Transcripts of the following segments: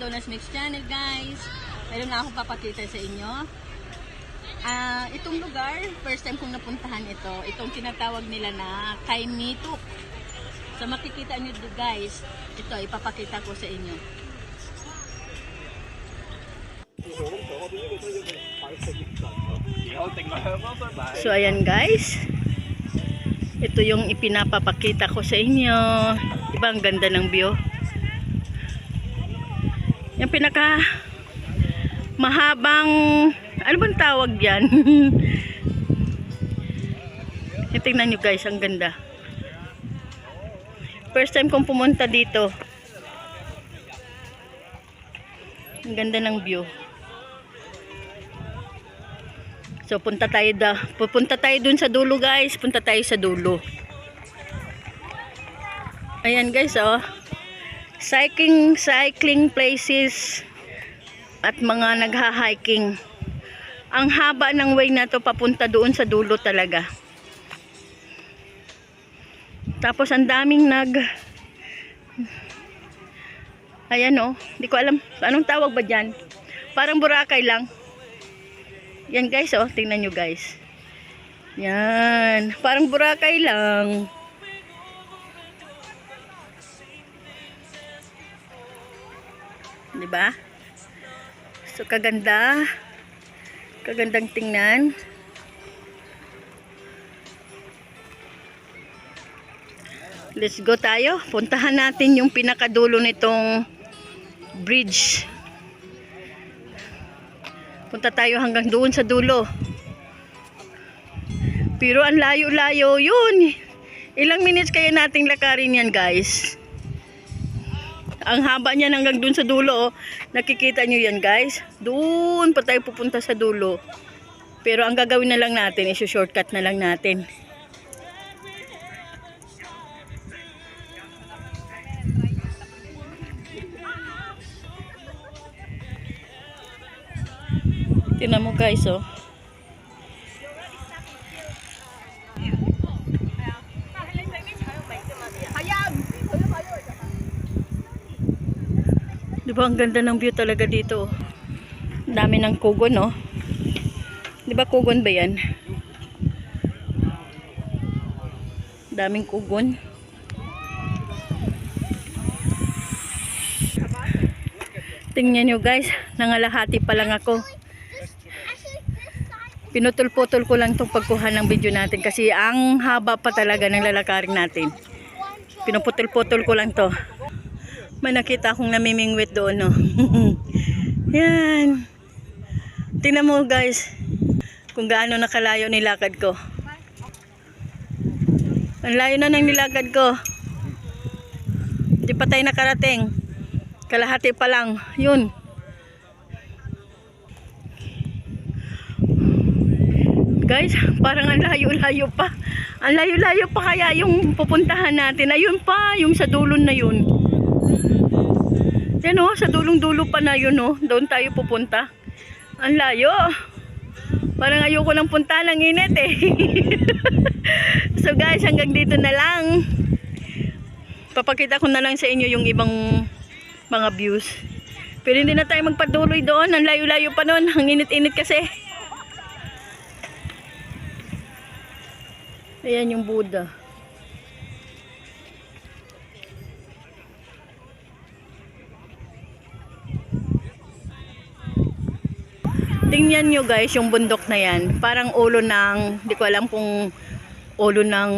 Donna's Mix Channel, guys. Meron na akong papakita sa inyo. Itong lugar, first time kong napuntahan ito. Itong tinatawag nila na Kaimituk. So makikita nyo guys, ito ipapakita ko sa inyo. So ayan guys, ito yung ipinapapakita ko sa inyo. Diba ang ganda ng view? Yung pinaka mahabang, ano bang tawag yan? Tingnan nyo guys, ang ganda. First time kong pumunta dito. Ang ganda ng view. So pupunta tayo dun sa dulo guys. Punta tayo sa dulo. Ayan guys oh. Cycling places at mga nagha-hiking. Ang haba ng way na to papunta doon sa dulo talaga. Tapos ang daming ayan oh, hindi ko alam anong tawag ba dyan. Parang Boracay lang. Yan guys oh, tingnan nyo guys. Yan, parang Boracay lang. Diba? So kaganda. Kagandang tingnan. Let's go tayo. Puntahan natin yung pinakadulo nitong bridge. Punta tayo hanggang doon sa dulo. Pero ang layo-layo yun. Ilang minutes kaya nating lakarin yan guys. Ang haba niyan hanggang doon sa dulo. Oh. Nakikita nyo yan guys. Doon pa tayo pupunta sa dulo. Pero ang gagawin na lang natin, i-shortcut na lang natin. Tingnan mo guys oh. Diba ang ganda ng view talaga dito. Dami ng kugon no. Diba kugon ba yan? Daming kugon. Tingnan nyo guys, nangalahati pa lang ako. Pinutol-putol ko lang itong pagkuha ng video natin kasi ang haba pa talaga ng lalakarin natin. Pinuputol-putol ko lang to. May nakita akong namimingwit doon no. Yan. Tingnan mo guys kung gaano nakalayo nilakad ko. Ang layo na ng nilakad ko. Hindi pa tayo nakarating. Kalahati pa lang. Yun. Guys, parang ang layo-layo pa. Ang layo-layo pa kaya yung pupuntahan natin. Ayun pa, yung sa dulon na yun. Yan o, sa dulong-dulo pa na yun o. Doon tayo pupunta. Ang layo. Parang ayoko nang punta ng init eh. So guys, hanggang dito na lang. Papakita ko na lang sa inyo yung ibang mga views. Pero hindi na tayo magpatuloy doon. Ang layo-layo pa nun. Ang init-init kasi. Ayan yung Buddha. Tingnan nyo guys yung bundok na yan. Parang ulo ng, di ko alam kung ulo ng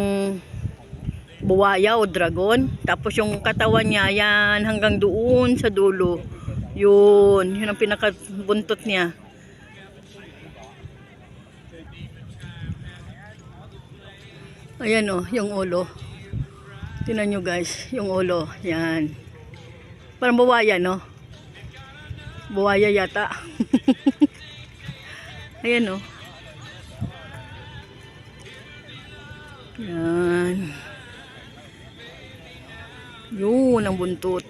buwaya o dragon. Tapos yung katawan niya yan hanggang doon sa dulo. Yun ang pinakabuntot niya. Ayan o, yung ulo. Tingnan nyo guys, yung ulo. Yan. Parang buwaya, no? Buwaya yata. Ayan o. Yan. Yun ang buntot.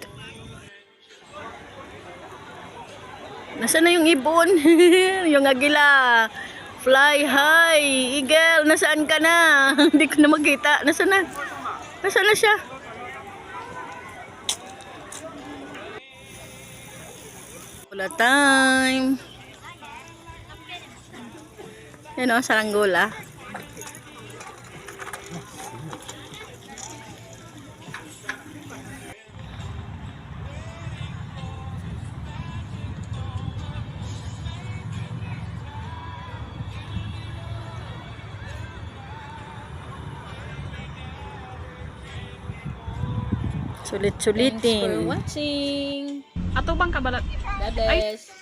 Nasaan na yung ibon? Yung agila. Fly high, eagle, nasaan ka na? Hindi ko na makita. Nasaan na? Nasaan na siya? Saranggola time. Yan o, saranggola. Sulit-sulitin. Thanks for watching. Ato bang kabalat? Dades.